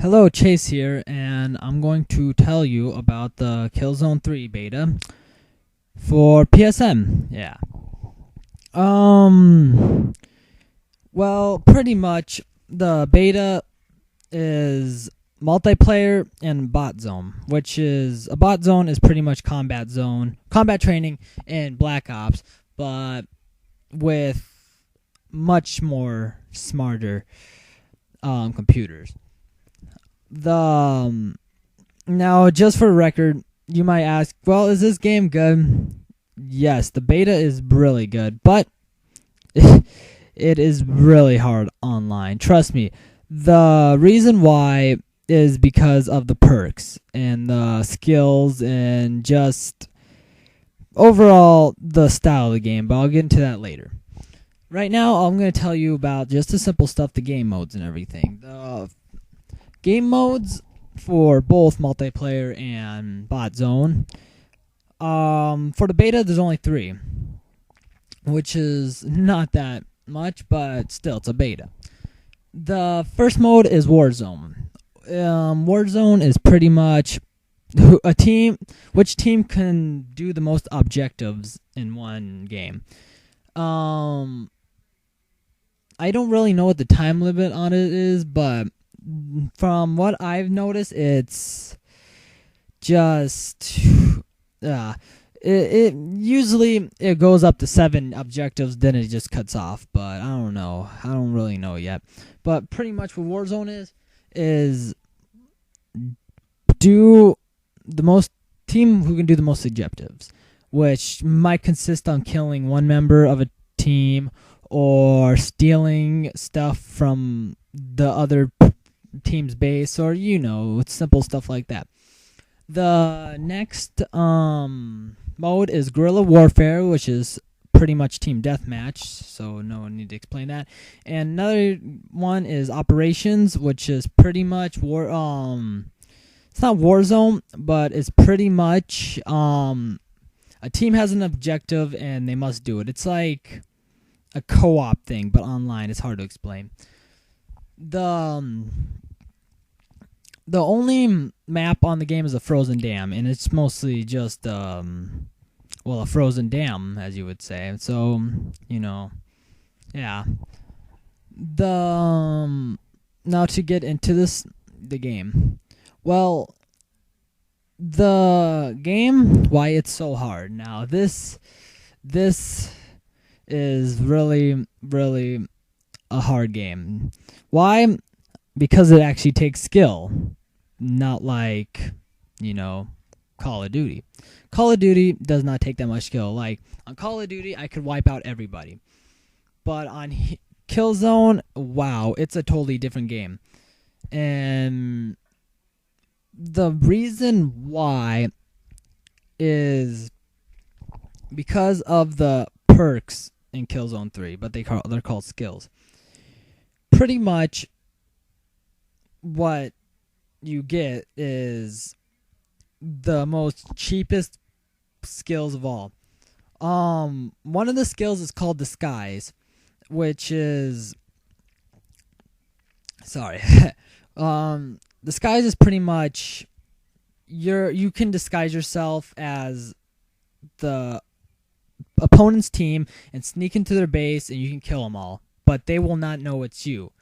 Hello, Chase here, and I'm going to tell you about the Killzone 3 beta for PSN. Yeah. Um, well, pretty much the beta is multiplayer and bot zone, which is a bot zone is pretty much combat training in Black Ops, but with much more smarter computers. The Now, just for record, you might ask, well, is this game good? Yes, the beta is really good, but it is really hard online. Trust me. The reason why is because of the perks and the skills and just overall the style of the game, but I'll get into that later. Right now, I'm going to tell you about just the simple stuff, the game modes and everything. The game modes for both multiplayer and bot zone. For the beta, there's only 3, which is not that much, but still, it's a beta. The first mode is Warzone. Warzone is pretty much which team can do the most objectives in one game. I don't really know what the time limit on it is, but from what I've noticed, it's just it usually it goes up to 7 objectives, then it just cuts off. But I don't know. I don't really know yet. But pretty much what Warzone is do the most team who can do the most objectives, which might consist on killing one member of a team or stealing stuff from the other team's base, or simple stuff like that. The next mode is guerrilla warfare, which is pretty much team deathmatch, so no one need to explain that. And another one is operations, which is pretty much it's not Warzone, but it's pretty much a team has an objective and they must do it. It's like a co-op thing, but online. It's hard to explain. The only map on the game is a frozen dam, and it's mostly just a frozen dam, as you would say. So, yeah. Now to get into the game. Well, the game, why it's so hard. Now, this is really, really a hard game. Why? Because it actually takes skill. Not like, Call of Duty. Call of Duty does not take that much skill. Like, on Call of Duty, I could wipe out everybody. But on Killzone, wow, it's a totally different game. And the reason why is because of the perks in Killzone 3, but they're called skills. Pretty much what you get is the most cheapest skills of all. One of the skills is called disguise, which is disguise is pretty much you can disguise yourself as the opponent's team and sneak into their base, and you can kill them all, but they will not know it's you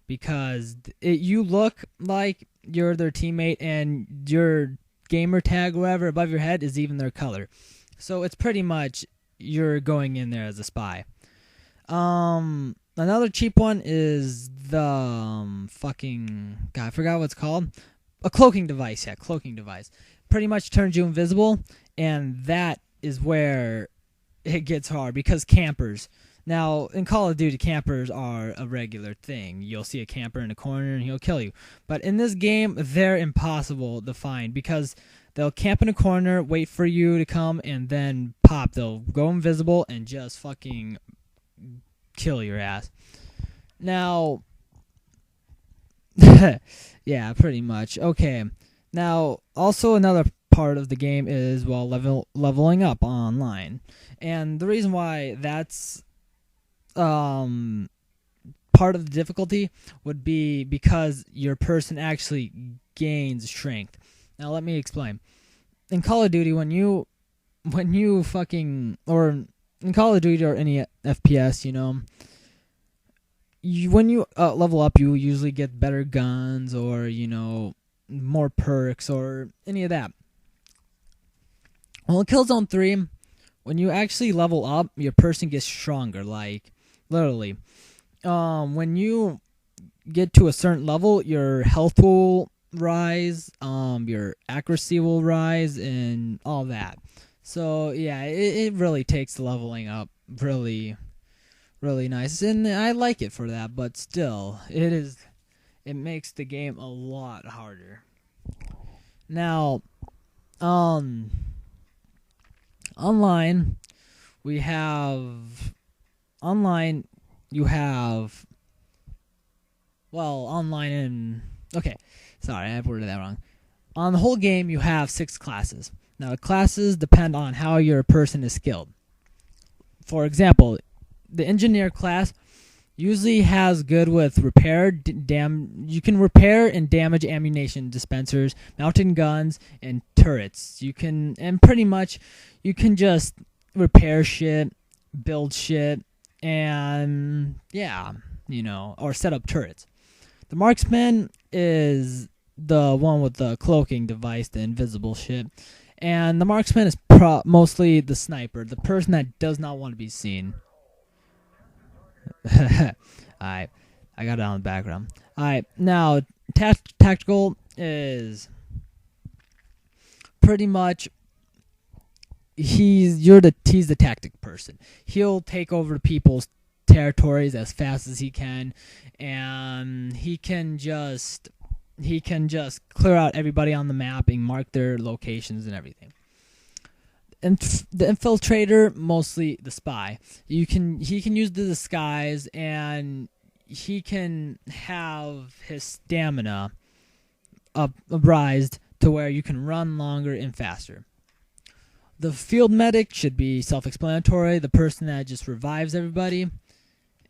because you look like you're their teammate, and your gamer tag, whatever, above your head is even their color. So it's pretty much you're going in there as a spy. Another cheap one is the I forgot what it's called. A cloaking device. Yeah, cloaking device. Pretty much turns you invisible, and that is where it gets hard because campers. Now, in Call of Duty, campers are a regular thing. You'll see a camper in a corner and he'll kill you. But in this game, they're impossible to find because they'll camp in a corner, wait for you to come, and then pop. They'll go invisible and just fucking kill your ass. Now, yeah, pretty much. Okay. Now, also another part of the game is, leveling up online. And the reason why that's part part of the difficulty would be because your person actually gains strength. Now let me explain. In Call of Duty, when you fucking, or in Call of Duty or any FPS, when you level up, you usually get better guns or more perks or any of that. Well, in Killzone 3, when you actually level up, your person gets stronger. Like literally, when you get to a certain level, your health will rise, your accuracy will rise, and all that. So yeah, it really takes the leveling up really, really nice, and I like it for that. But still, it makes the game a lot harder. Now, online, you have online and okay, sorry, I worded that wrong. On the whole game, you have 6 classes. Now, classes depend on how your person is skilled. For example, the engineer class usually has good with repair. You can repair and damage ammunition dispensers, mountain guns, and turrets. You can just repair shit, build shit, and or set up turrets. The marksman is the one with the cloaking device, the invisible shit. And the marksman is mostly the sniper, the person that does not want to be seen. Alright, I got it on the background. Alright, now, tactical is pretty much, he's the tactic person. He'll take over people's territories as fast as he can, and he can just clear out everybody on the map and mark their locations and everything. And the infiltrator, mostly the spy. He can use the disguise, and he can have his stamina raised to where you can run longer and faster. The field medic should be self-explanatory, the person that just revives everybody.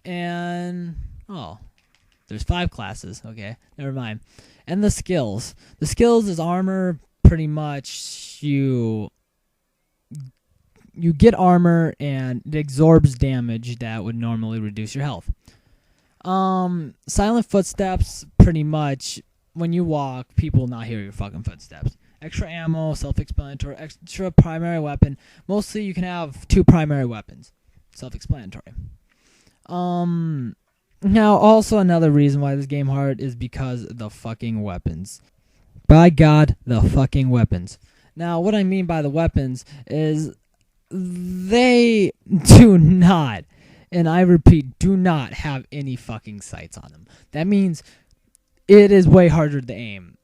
And there's 5 classes. Okay, never mind. And the skills. The skills is armor. Pretty much you get armor and it absorbs damage that would normally reduce your health. Silent footsteps. Pretty much when you walk, people will not hear your fucking footsteps. Extra ammo, self-explanatory. Extra primary weapon. Mostly you can have 2 primary weapons. Self-explanatory. Now, also another reason why this game hard is because of the fucking weapons. By God, the fucking weapons. Now, what I mean by the weapons is they do not, and I repeat, do not have any fucking sights on them. That means it is way harder to aim.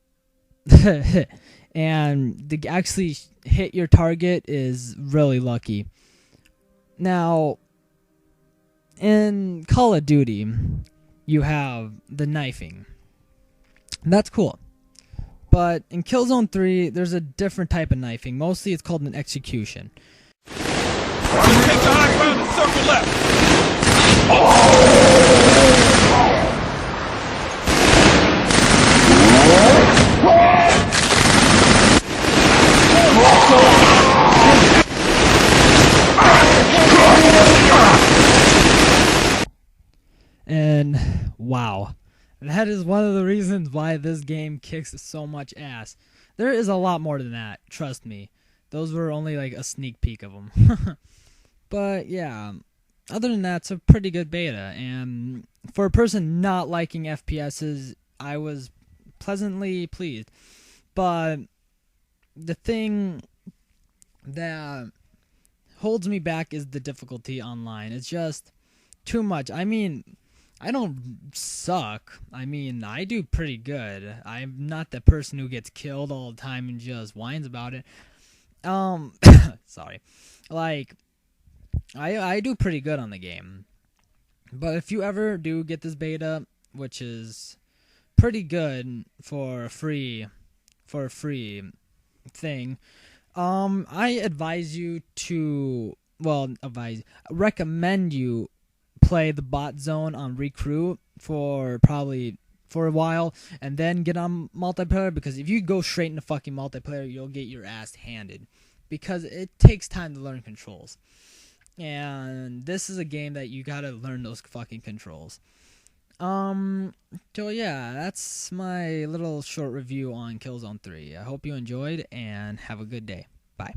And to actually hit your target is really lucky. Now, in Call of Duty, you have the knifing. That's cool. But in Killzone 3, there's a different type of knifing. Mostly it's called an execution. Take the high ground and circle left. And wow, that is one of the reasons why this game kicks so much ass. There is a lot more than that, trust me. Those were only like a sneak peek of them. But yeah, other than that, it's a pretty good beta. And for a person not liking FPSs, I was pleasantly pleased. But the thing that holds me back is the difficulty online. It's just too much. I mean, I don't suck. I mean, I do pretty good. I'm not the person who gets killed all the time and just whines about it. Sorry. Like, I do pretty good on the game. But if you ever do get this beta, which is pretty good for a free thing, I recommend you play the bot zone on recruit for a while, and then get on multiplayer, because if you go straight into fucking multiplayer, you'll get your ass handed, because it takes time to learn controls. And this is a game that you gotta learn those fucking controls. So yeah, that's my little short review on Killzone 3. I hope you enjoyed, and have a good day. Bye.